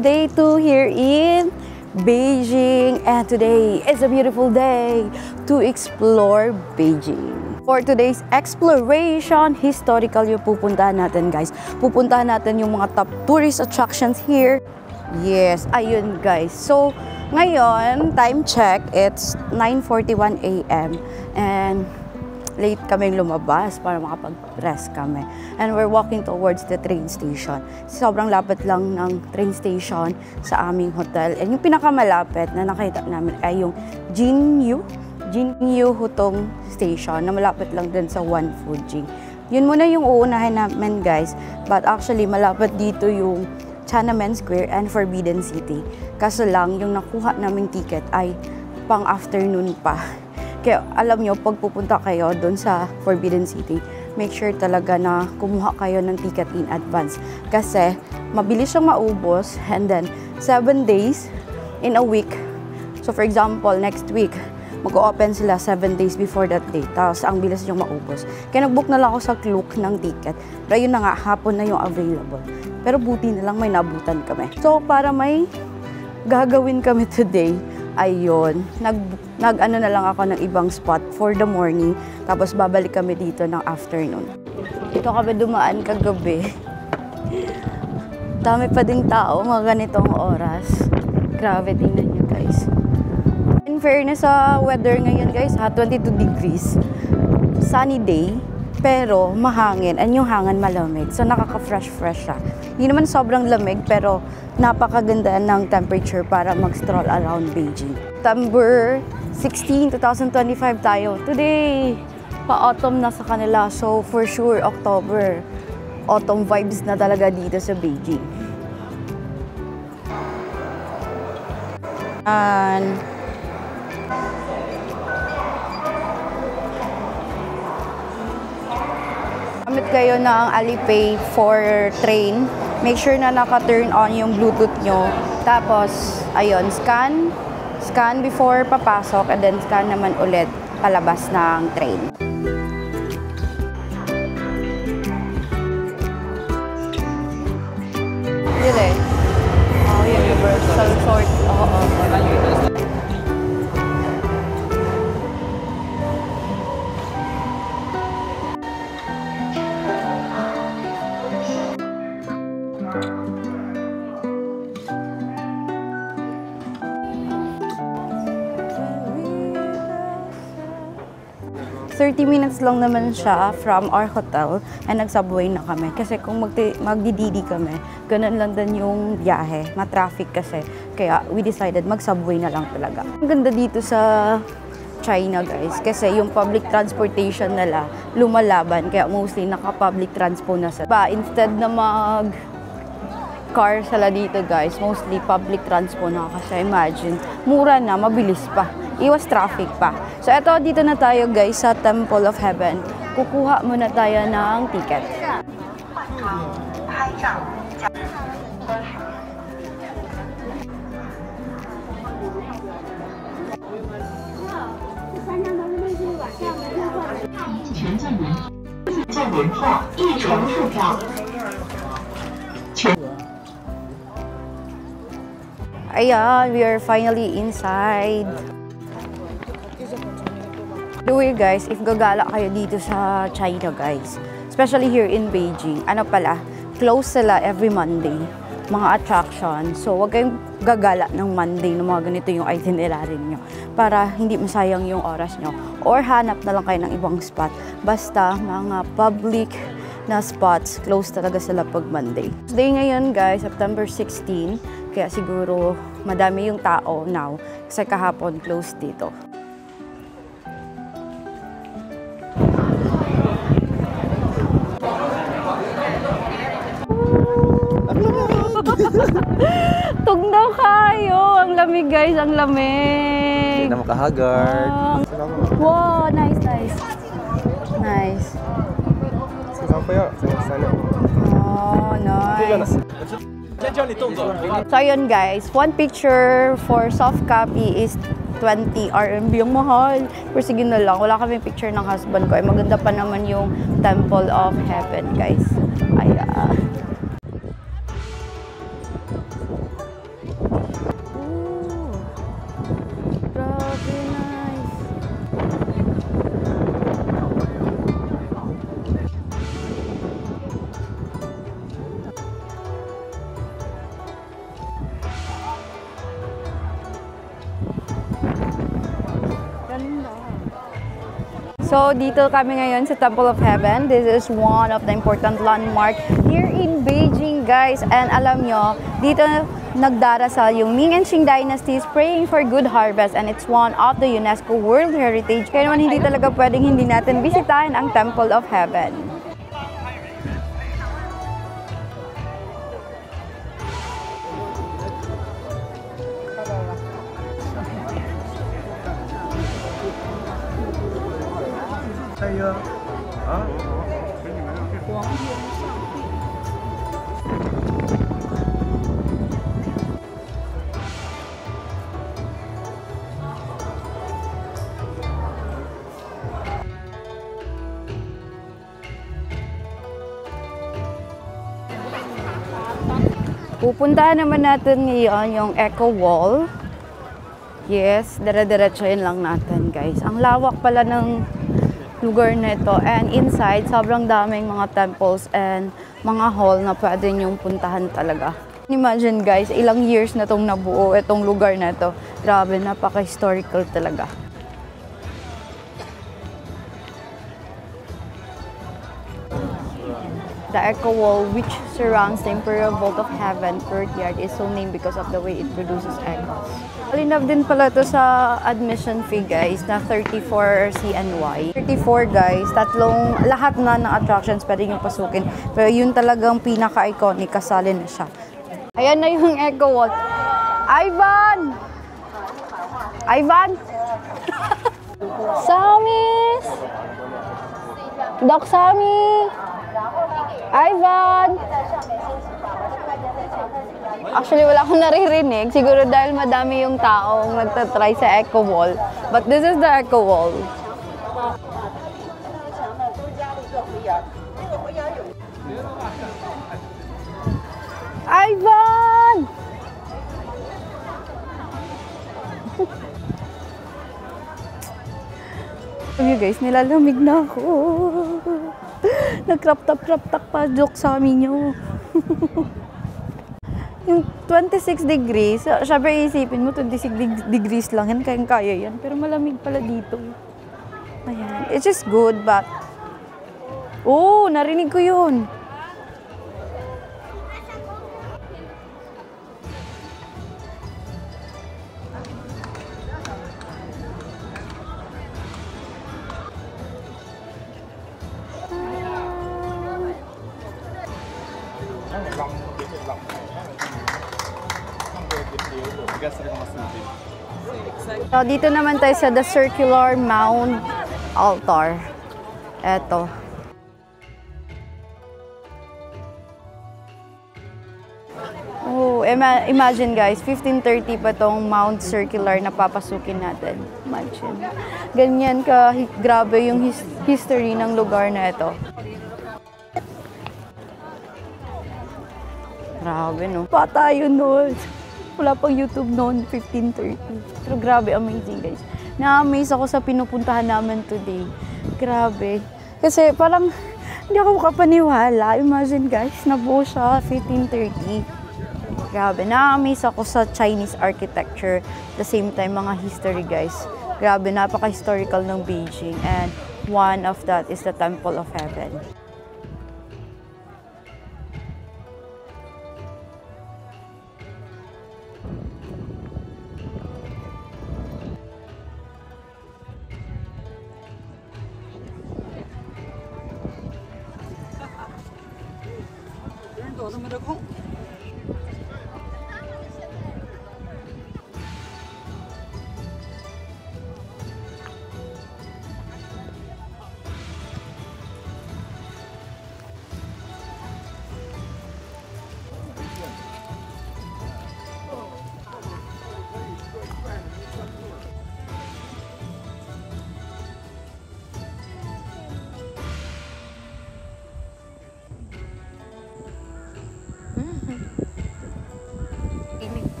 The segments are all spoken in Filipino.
day 2 here in Beijing, and today is a beautiful day to explore Beijing. For today's exploration, historical yung pupuntahan natin, guys. Pupuntahan natin yung mga top tourist attractions here. Yes, ayun guys. So, ngayon, time check, it's 9:41 AM and late kaming lumabas para makapag-rest kami. And we're walking towards the train station. Sobrang lapit lang ng train station sa aming hotel. And yung pinakamalapit na nakita namin ay yung Jinyu Hutong Station na malapit lang din sa One Fujing. Yun muna yung uunahin namin, guys. But actually, malapit dito yung Tiananmen Square and Forbidden City. Kaso lang, yung nakuha naming ticket ay pang-afternoon pa. Kaya alam nyo, pag pupunta kayo doon sa Forbidden City, make sure talaga na kumuha kayo ng ticket in advance. Kasi mabilis siyang maubos, and then 7 days in a week. So for example, next week, mag-open sila 7 days before that day. Tapos ang bilis niyong maubos. Kaya nag-book na lang ako sa Klook ng ticket. Pero yun na nga, hapon na yung available. Pero buti na lang may nabutan kami. So para may gagawin kami today, ayun, nag-ano na lang ako ng ibang spot for the morning, tapos babalik kami dito ng afternoon. Dito kami dumaan kagabi. Dami pa ding tao, mga ganitong oras. Grabe, tingnan nyo guys. In fairness sa weather ngayon guys, 22 degrees. Sunny day, pero mahangin, and yung hangin malamig. So nakaka-fresh siya. Hindi naman sobrang lamig, pero napakaganda ng temperature para mag-stroll around Beijing. September 16, 2025 tayo. Today, pa-autumn na sa kanila. So, for sure, October. Autumn vibes na talaga dito sa Beijing. And gamit kayo ng Alipay for train. Make sure na naka-turn on yung Bluetooth nyo. Tapos, ayun, scan before papasok, and then scan naman ulit palabas ng train. Really? Oh, universal sort. Oo. 30 minutes lang naman siya from our hotel, and nag-subway na kami. Kasi kung magdididi kami, ganun lang din yung biyahe. Ma-traffic kasi. Kaya we decided mag-subway na lang talaga. Ang ganda dito sa China guys, kasi yung public transportation nila lumalaban. Kaya mostly naka-public transport na sila. Instead na car sila dito guys, mostly public transport na, kasi imagine, mura na, mabilis pa, iwas traffic pa. So eto, dito na tayo guys sa Temple of Heaven. Kukuha muna tayo ng ticket. Ayan, we are finally inside. By the way guys, if gagala kayo dito sa China guys, especially here in Beijing, close sila every Monday, mga attraction. So wag kayong gagala ng Monday ng mga ganito yung itinerary nyo para hindi masayang yung oras nyo. Or hanap na lang kayo ng ibang spot. Basta mga public na spots, close talaga sila pag Monday. Today ngayon guys, September 16, kaya siguro madami yung tao now kasi kahapon close dito. Tugnaw kayo! Ang lamig guys, ang lamig! Hindi na makahagard. Wow, nice. Oh, nice. So ayun guys, one picture for soft copy is 20 RMB. Ang mahal. Pero sige na lang, wala kami picture ng husband ko. Ay maganda pa naman yung Temple of Heaven guys. Ayan. So, dito kami ngayon sa Temple of Heaven. This is one of the important landmark here in Beijing, guys. And alam nyo, dito nagdarasal yung Ming and Qing dynasties praying for good harvest. And it's one of the UNESCO World Heritage. Kaya naman hindi talaga pwedeng hindi natin bisitahin ang Temple of Heaven. Pupuntahan naman natin ngayon yung Echo Wall. Yes, dire-diretsohin lang natin, guys. Ang lawak pala ng lugar na ito. And inside, sobrang daming mga temples and mga hall na pwede nyong puntahan talaga. Imagine, guys, ilang years na itong nabuo itong lugar na ito. Grabe, napaka-historical talaga. The Echo Wall, which surrounds the Imperial Vault of Heaven courtyard, is so named because of the way it produces echoes. Malinab din pala ito sa admission fee, guys, na 34 CNY. 34, guys, lahat na ng attractions pwede nyo pasukin. Pero yun talagang pinaka-iconic, kasali na siya. Ayan na yung Echo Wall. Ivan! Ivan! Samis! Doc Sami! Ivan! Actually, wala akong naririnig. Siguro dahil madami yung taong nagtatry sa Echo Wall. But this is the Echo Wall. Ivan! Sabi guys, nilalamig na ako. Nag-crop top pa, joke sa amin nyo. Yung 26 degrees, syempre isipin mo, 26 degrees lang yan, kaya yan. Pero malamig pala dito. Ayan, it's just good, but... Oh, narinig ko yun. So, dito naman tayo sa the circular mound altar. Eto. Oh, imagine guys, 1530 pa tong Mount Circular na papasukin natin. Imagine. Ganyan ka, grabe yung history ng lugar na ito. Grabe, no? Pa tayo noon. Wala pang YouTube noon, 1530. Pero grabe, amazing guys. Na-amaze ako sa pinupuntahan namin today. Grabe. Kasi parang hindi ako makapaniwala. Imagine guys, nabuo siya 1530. Grabe, na-amaze ako sa Chinese architecture. At the same time, mga history guys. Grabe, napaka-historical ng Beijing. And one of that is the Temple of Heaven.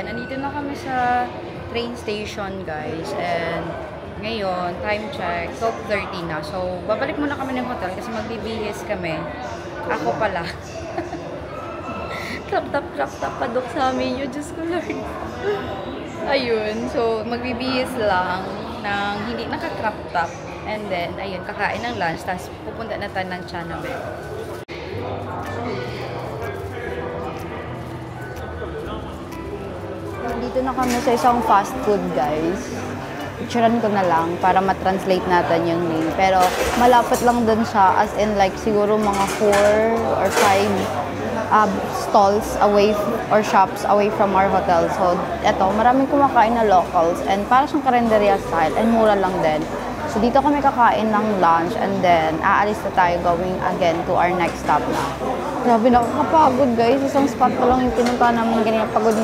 ayan, nandito na kami sa train station, guys. And ngayon, time check, 12:30 na. So, babalik muna kami ng hotel kasi magbibihis kami. Ako pala. Crop top padok sa amin yun. Diyos ko, Lord. Ayun. So, magbibihis lang ng hindi naka-crop top. And then, ayun, kakain ng lunch. Tapos, pupunta na tayo ng Chanamel. Dito na kami sa isang fast food, guys. Picturean ko na lang para ma-translate natin yung name. Pero malapit lang dun siya, as in like siguro mga 4 or 5 stalls away or shops away from our hotel. So, eto, maraming kumakain na locals and para siyang karinderya style and mura lang din. So, dito kami kakain ng lunch and then aalis na tayo going again to our next stop na. Grabe, nakakapagod, guys. Isang spot pa lang yung pinunta namin ganyan, pagod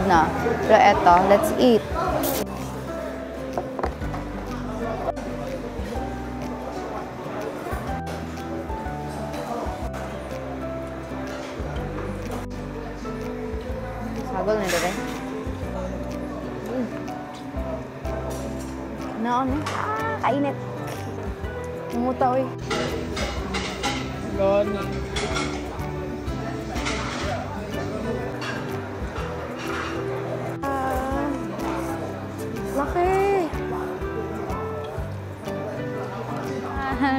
na. Pero eto, let's eat. Sagol na dito. Ano? Kainit. Umuta, oy. Gani. Laki.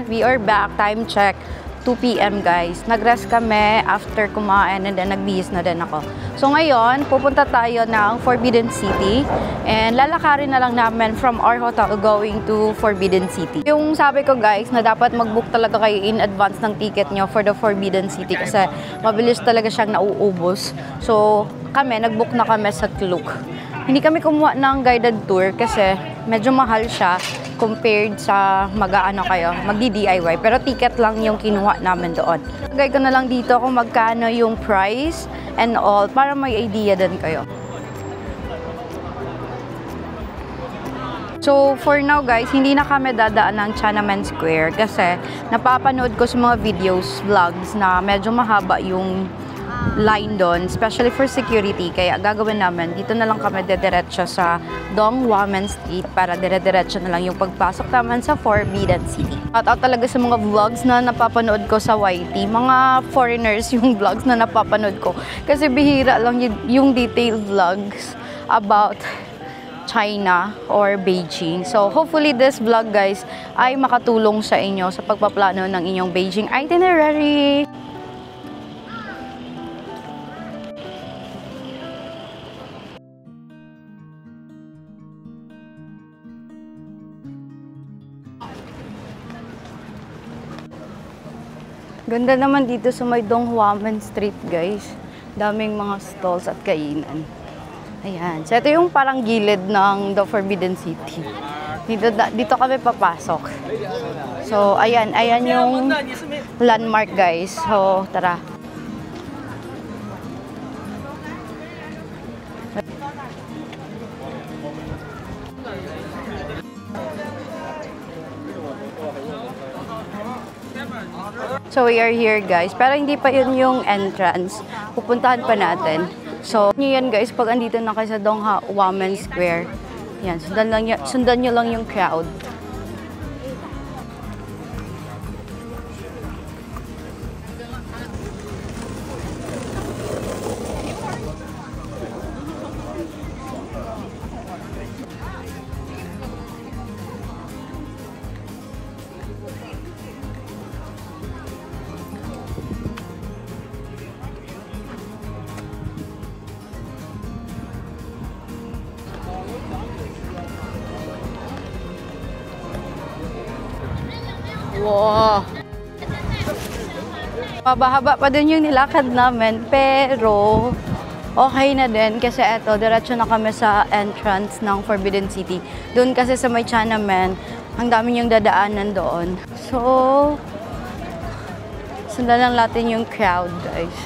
We are back. Time check. 2 p.m. guys. Nag-rest kami after kumain and then nagbihis na din ako. So ngayon, pupunta tayo ng Forbidden City and lalakarin na lang namin from our hotel going to Forbidden City. Yung sabi ko guys na dapat mag-book talaga kayo in advance ng ticket nyo for the Forbidden City kasi mabilis talaga siyang nauubos. So kami, nag-book na kami sa Klook. Hindi kami kumuha ng guided tour kasi medyo mahal siya compared sa magdi-DIY. Pero ticket lang yung kinuha namin doon. Lagay ko na lang dito kung magkano yung price and all para may idea din kayo. So, for now guys, hindi na kami dadaan ng Tiananmen Square kasi napapanood ko sa mga videos, vlogs na medyo mahaba yung line doon, especially for security. Kaya gagawin namin, dito na lang kami dediretso sa Dongwamen Street para dire-diretso na lang yung pagpasok naman sa Forbidden City. Shout out talaga sa mga vlogs na napapanood ko sa YT. Mga foreigners yung vlogs na napapanood ko. Kasi bihira lang yung detailed vlogs about China or Beijing. So, hopefully this vlog guys ay makatulong sa inyo sa pagpaplano ng inyong Beijing itinerary. Ganda naman dito sa may Dongwamen Street, guys. Daming mga stalls at kainan. Ayan. So, ito yung parang gilid ng The Forbidden City. Dito kami papasok. So, ayan yung landmark, guys. So, tara. So, we are here, guys. Pero hindi pa yun yung entrance. Pupuntahan pa natin. So, yun guys, pag andito na kayo sa Dongwamen Square, yan, sundan nyo lang yung crowd. Wow! Mahaba pa din yung nilakad namin, pero okay na din kasi eto, diretso na kami sa entrance ng Forbidden City. Doon kasi sa may Tiananmen, ang dami yung dadaanan doon. So, sundan lang natin yung crowd, guys.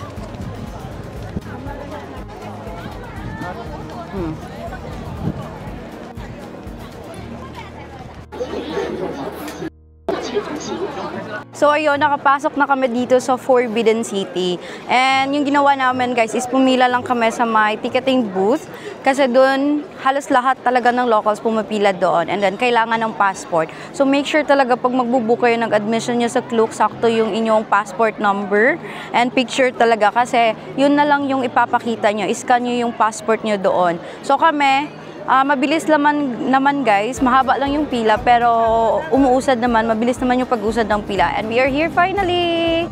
So ayun, nakapasok na kami dito sa Forbidden City. And yung ginawa namin guys is pumila lang kami sa may ticketing booth. Kasi doon, halos lahat talaga ng locals pumapila doon. And then, kailangan ng passport. So make sure talaga pag magbubook kayo ng admission nyo sa Klook, sakto yung inyong passport number and picture talaga. Kasi yun na lang yung ipapakita nyo. Iscan nyo yung passport nyo doon. So kami, mabilis naman guys, mahaba lang yung pila pero umuusad naman, mabilis naman yung pag-usad ng pila. And we are here finally!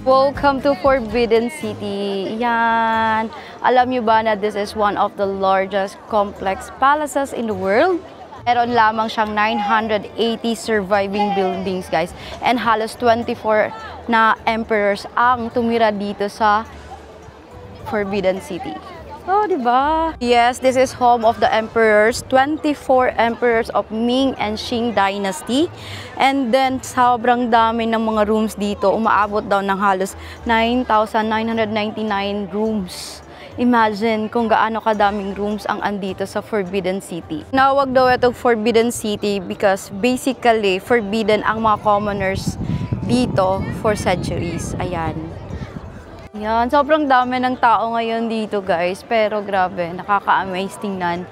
Welcome to Forbidden City. Yan. Alam nyo ba na this is one of the largest complex palaces in the world? Meron lamang siyang 980 surviving buildings, guys. And halos 24 na emperors ang tumira dito sa Forbidden City. Oh, diba? Yes, this is home of the emperors, 24 emperors of Ming and Qing dynasty. And then, sobrang dami ng mga rooms dito. Umaabot daw ng halos 9,999 rooms. Imagine kung gaano kadaming rooms ang andito sa Forbidden City. Nawag daw itong Forbidden City because basically, forbidden ang mga commoners dito for centuries. Ayan. Yan, sobrang dami ng tao ngayon dito guys, pero grabe, nakaka-amaze tingnan.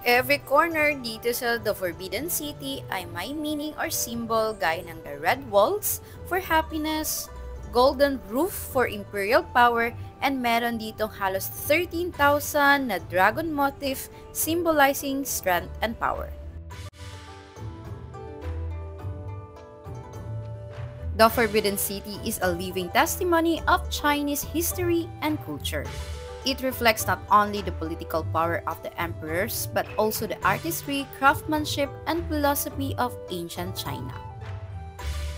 Every corner dito sa The Forbidden City ay may meaning or symbol gaya ng the red walls for happiness, golden roof for imperial power, and meron ditong halos 13,000 na dragon motif symbolizing strength and power. The Forbidden City is a living testimony of Chinese history and culture. It reflects not only the political power of the emperors, but also the artistry, craftsmanship, and philosophy of ancient China.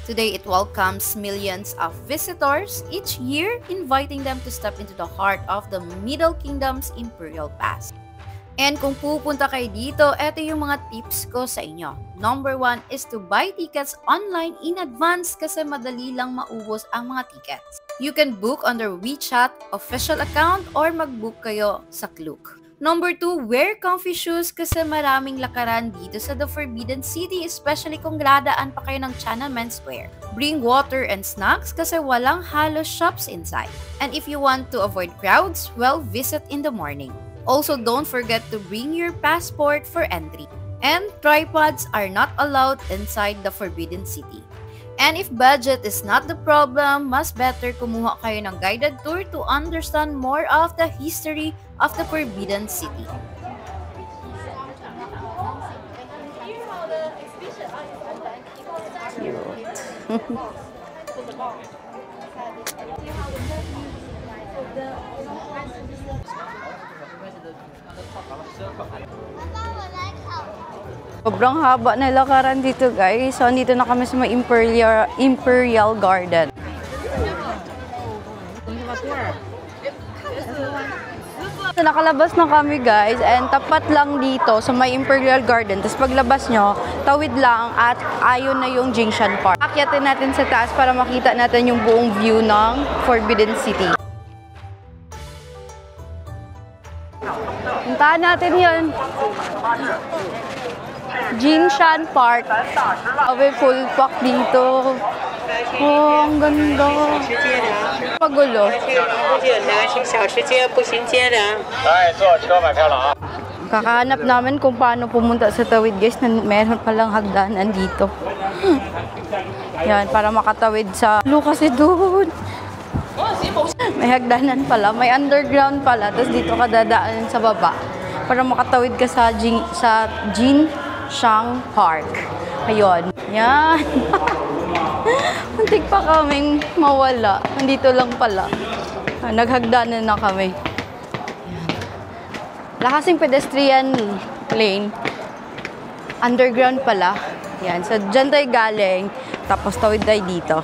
Today, it welcomes millions of visitors each year, inviting them to step into the heart of the Middle Kingdom's imperial past. And kung pupunta kayo dito, eto yung mga tips ko sa inyo. Number 1 is to buy tickets online in advance kasi madali lang maubos ang mga tickets. You can book on their WeChat official account or mag-book kayo sa Klook. Number 2, wear comfy shoes kasi maraming lakaran dito sa The Forbidden City, especially kung gradaan pa kayo ng China menswear. Bring water and snacks kasi walang halos shops inside. And if you want to avoid crowds, well, visit in the morning. Also, don't forget to bring your passport for entry. And tripods are not allowed inside the Forbidden City. And if budget is not the problem, mas better kumuha kayo ng guided tour to understand more of the history of the Forbidden City. Sobrang haba na lakaran dito guys. So, andito na kami sa may Imperial Garden. So, nakalabas na kami guys and tapat lang dito sa may Imperial Garden. Tapos paglabas nyo, tawid lang at ayun na yung Jingshan Park. Akyatin natin sa taas para makita natin yung buong view ng Forbidden City. Puntahan natin yun. Jingshan Park. May full pack dito. Oh, ang ganda. Magulo. Kakahanap namin kung paano pumunta sa tawid guys na meron palang hagdanan dito. Yan, para makatawid sa... kasi doon. May hagdanan pala, may underground pala, tapos dito ka dadaan sa baba para makatawid ka sa Jinshan Park. Ayun. Yan. Muntik pa kaming mawala. Nandito lang pala. Naghagdanan na kami. Wala kasing pedestrian lane. Underground pala. Yan. So, dyan tayo galing. Tapos tawid tayo dito.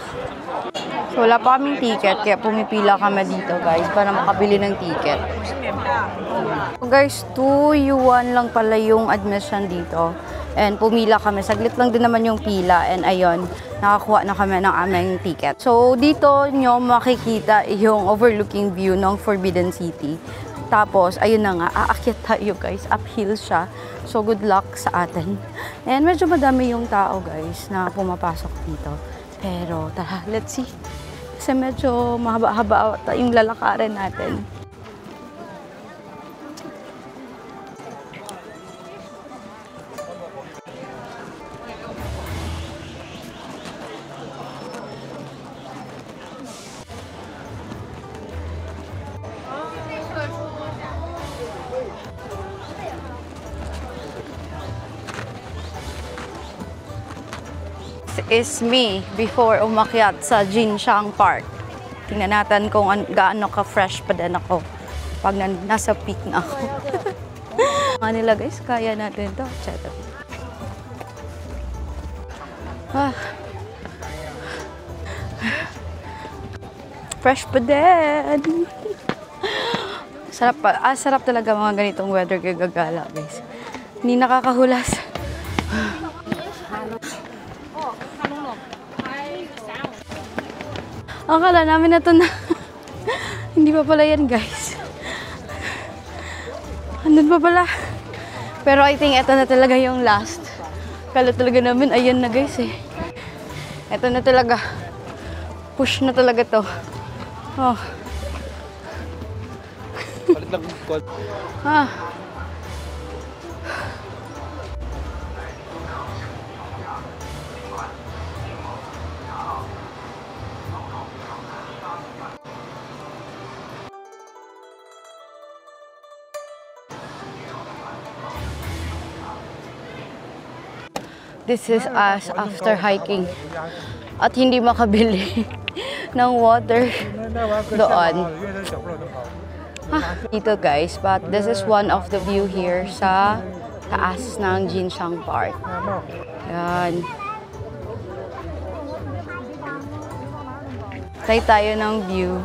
So, wala pa kaming ticket. Kaya pumipila kami dito, guys, para makabili ng ticket. So, guys, 2 yuan lang pala yung admission dito. And pumila kami. Saglit lang din naman yung pila. And ayun, nakakuha na kami ng aming ticket. So, dito nyo makikita yung overlooking view ng Forbidden City. Tapos, ayun na nga, aakyat tayo, guys. Uphill siya. So, good luck sa atin. And medyo madami yung tao, guys, na pumapasok dito. Pero, tara, let's see. Kasi medyo mahaba-haba yung lalakarin natin. Is me before umakyat sa Jinshan Park. Tingnan natin kung gaano ka-fresh pa din ako pag nasa peak na ako. Mga nila guys, kaya natin ito. Fresh pa din. Sarap pa. Sarap talaga mga ganitong weather gagala guys. Hindi nakakahulas. Akala namin na ito na. Hindi pa pala yan, guys. Andun pa pala. Pero I think ito na talaga yung last. Akala talaga namin, ayan na guys eh. Ito na talaga. Push na talaga to. Oh. Ah. This is us after hiking at hindi makabili ng water doon. Dito guys, but this is one of the view here sa taas ng Jinshan Park. Yan. Try tayo ng view.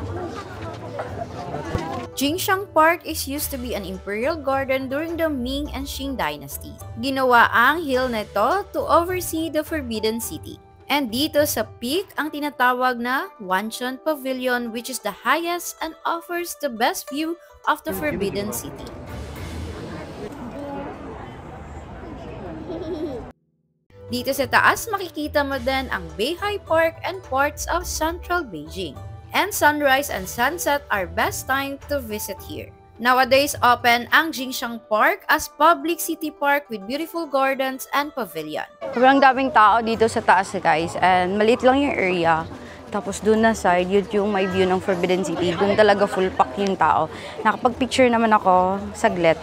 Jinshan Park is used to be an imperial garden during the Ming and Qing dynasties. Ginawa ang hill nito to oversee the Forbidden City. And dito sa peak ang tinatawag na Wanchun Pavilion, which is the highest and offers the best view of the Forbidden City. Dito sa taas makikita mo din ang Beihai Park and parts of central Beijing. And sunrise and sunset are best time to visit here. Nowadays, open ang Jinshan Park as public city park with beautiful gardens and pavilion. Sobrang daming tao dito sa taas guys, and maliit lang yung area. Tapos doon na side, yun yung may view ng Forbidden City. Doon talaga full pack yung tao. Nakapag-picture naman ako saglit.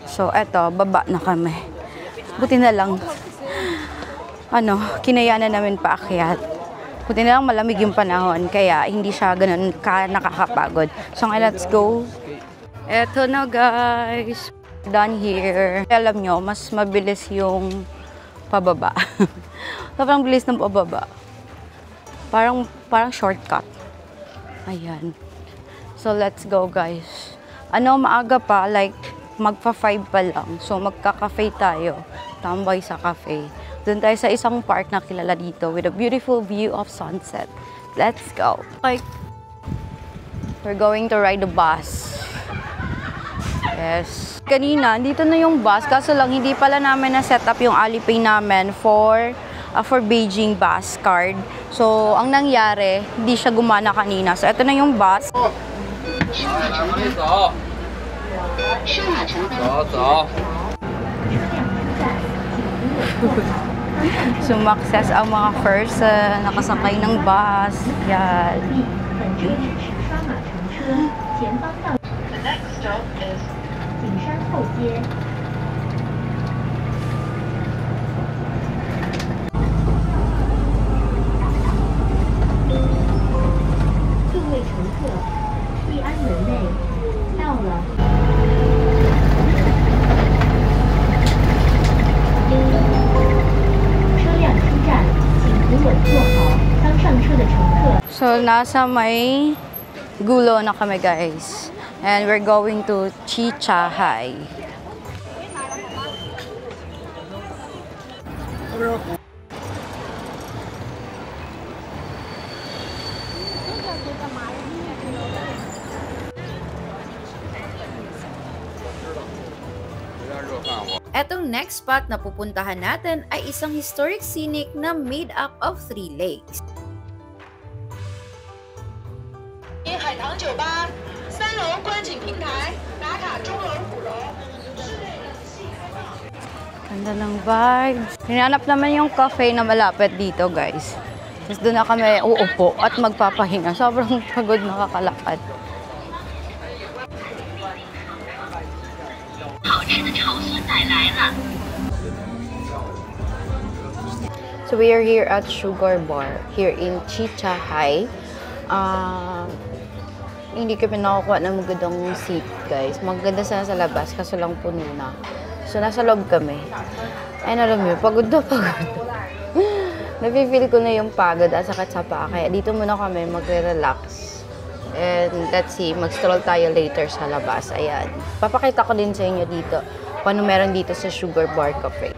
So eto, baba na kami. Buti na lang, kinayanan namin paakyat. Buti na lang malamig yung panahon, kaya hindi siya ganun nakakapagod. So let's go. Eto na guys, done here. Alam nyo, mas mabilis yung pababa. Sobrang bilis ng pababa. Parang shortcut. Ayan. So let's go guys. Maaga pa, like magpa-5 pa lang. So magka-cafe tayo. Tambay sa cafe. Doon tayo sa isang park na kilala dito with a beautiful view of sunset. Let's go. Like, we're going to ride the bus. Yes. Kanina, dito na yung bus. Kaso lang, hindi pala namin na-set up yung Alipay namin for Beijing bus card. So, ang nangyari, hindi siya gumana kanina. So, ito na yung bus. Sumakses ang mga person, nakasakay ng bus. Yan. The next stop is 景山后街。各位乘客，易安门内到了。车辆出站，请扶稳坐好。刚上车的乘客。 So, nasa may gulo na kami, guys. And we're going to Chichahay. Etong next spot na pupuntahan natin ay isang historic scenic na made up of 3 lakes. 海棠酒吧3楼观景平台打卡钟楼5楼。 Ganda ng vibes. Hinanap naman yung cafe na malapit dito, guys. Tapos doon na kami uupo at magpapahinga. Sobrang pagod nakakalakad. So we are here at Sugar Bar here in Chichahay. Hindi kami nakakuha ng magandang seat, guys. Maganda sana sa labas, kaso lang puno na. So, nasa loob kami. Ay, alam mo, pagod na pagod. Napifeel ko na yung pagod at sakit sa paa. Kaya dito muna kami magre-relax. And let's see, mag-stroll tayo later sa labas. Ayan. Papakita ko din sa inyo dito paano meron dito sa Sugar Bar Cafe.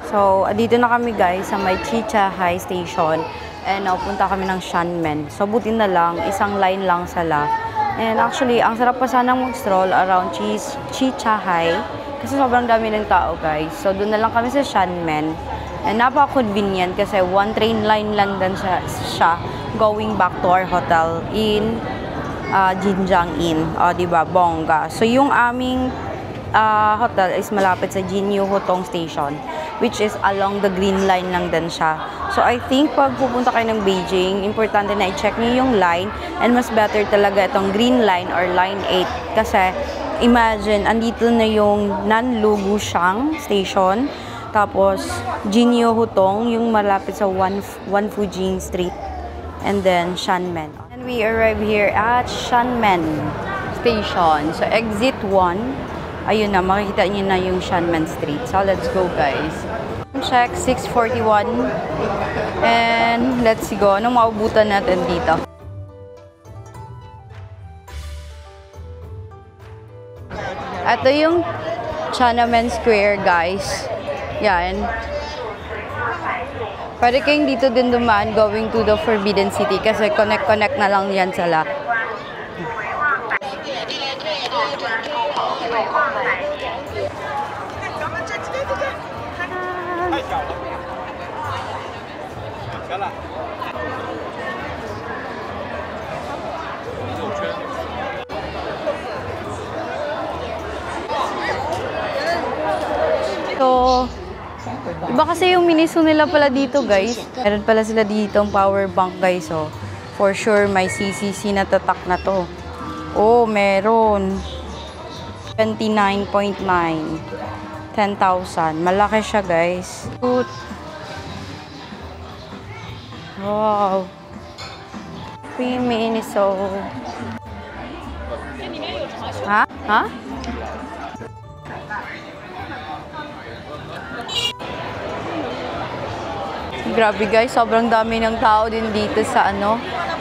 So, dito na kami, guys, sa may Chichahay Station. And napunta kami ng Shanmen. So, buti na lang, isang line lang sala. And actually, ang sarap pa sanang mag-stroll around Chichahay. Kasi sobrang dami ng tao, guys. So, doon na lang kami sa Shanmen. And napaka-convenient kasi one train line lang din siya going back to our hotel in Jinjiang Inn. O, diba? Bongga. So, yung aming hotel is malapit sa Jinyu Hutong Station, which is along the green line lang din siya. So, I think pag pupunta kayo ng Beijing, importante na i-check niyo yung line and mas better talaga itong green line or line 8. Kasi, imagine, andito na yung Nanlugushang Station, tapos Jinyu Hutong, yung malapit sa Wanfujing Street, and then Shanmen. And we arrive here at Shanmen Station. So, exit 1. Ayun na, makikita niyo na yung Shanmen Street. So, let's go, guys. Check, 6:41. And, let's go. Anong maubutan natin dito? Ito yung Tiananmen Square, guys. Yan. Pwede kayong dito din dumaan going to the Forbidden City kasi connect na lang yan sila. So, iba kasi yung Miniso nila pala dito, guys. Meron pala sila dito ang power bank, guys. So, for sure, may CCC na tatak na to. Oh, meron. 29.9. 10,000. Malaki siya, guys. Wow. 3 Miniso. Ha? Ha? Grabe guys, sobrang dami ng tao din dito sa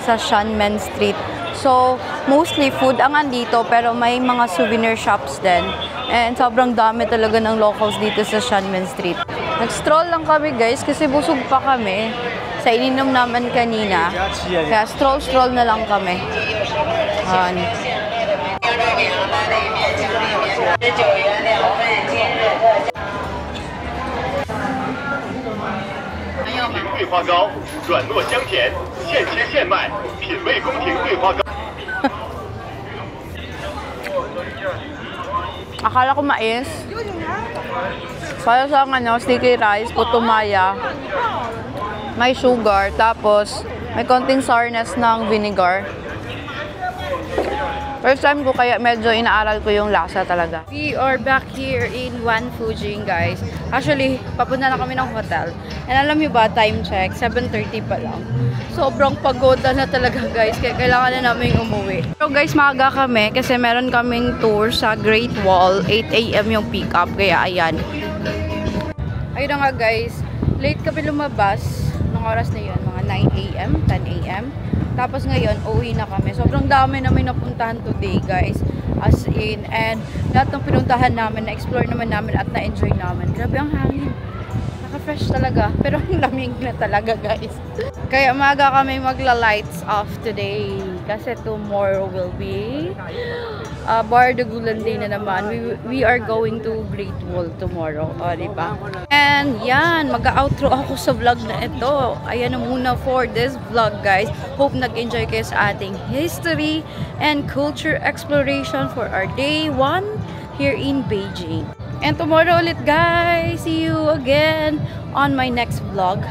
sa Xianmen Street. So, mostly food ang andito pero may mga souvenir shops din. And sobrang dami talaga ng locals dito sa Xianmen Street. Nag-stroll lang kami guys kasi busog pa kami sa ininom naman kanina. Kaya stroll na lang kami. Ayan. 桂花糕，软糯香甜，现切现卖，品味宫廷桂花糕。 Akala ko mais. Kaya sa sticky rice, puto maya. May sugar, tapos may konting sourness ng vinegar. First time ko kaya medyo inaaral ko yung lasa talaga. We are back here in One Fujing, guys. Actually, papunta na kami ng hotel. And alam niyo ba, time check, 7:30 pa lang. Sobrang pagoda na talaga, guys. Kaya kailangan na namin umuwi. So guys, maaga kami kasi meron kaming tour sa Great Wall. 8 AM yung pick up, kaya ayan. Ayun na nga guys, late kami lumabas. Nung oras na yun, mga 9 AM, 10 AM. Tapos ngayon, uwi na kami. Sobrang dami namin napuntahan today, guys. As in, and lahat ng pinuntahan namin, na-explore naman namin at na-enjoy namin. Grabe ang hangin. Naka-fresh talaga. Pero ang lamig na talaga, guys. Kaya maaga kami magla-lights off today. Kasi tomorrow will be Bar de Gulanday na naman. We are going to Great Wall tomorrow. O, diba? And yan, mag-outro ako sa vlog na ito. Ayan na muna for this vlog, guys. Hope nag-enjoy kayo sa ating history and culture exploration for our day 1 here in Beijing. And tomorrow ulit, guys. See you again on my next vlog.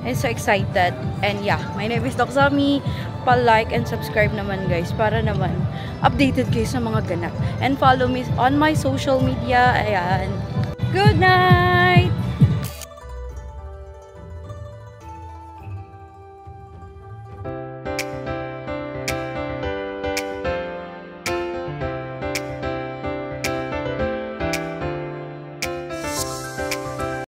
I'm so excited. And yeah, my name is Doc Zami. Pa-like and subscribe naman, guys, para naman updated kayo sa mga ganap. And follow me on my social media. Ayan. Good night!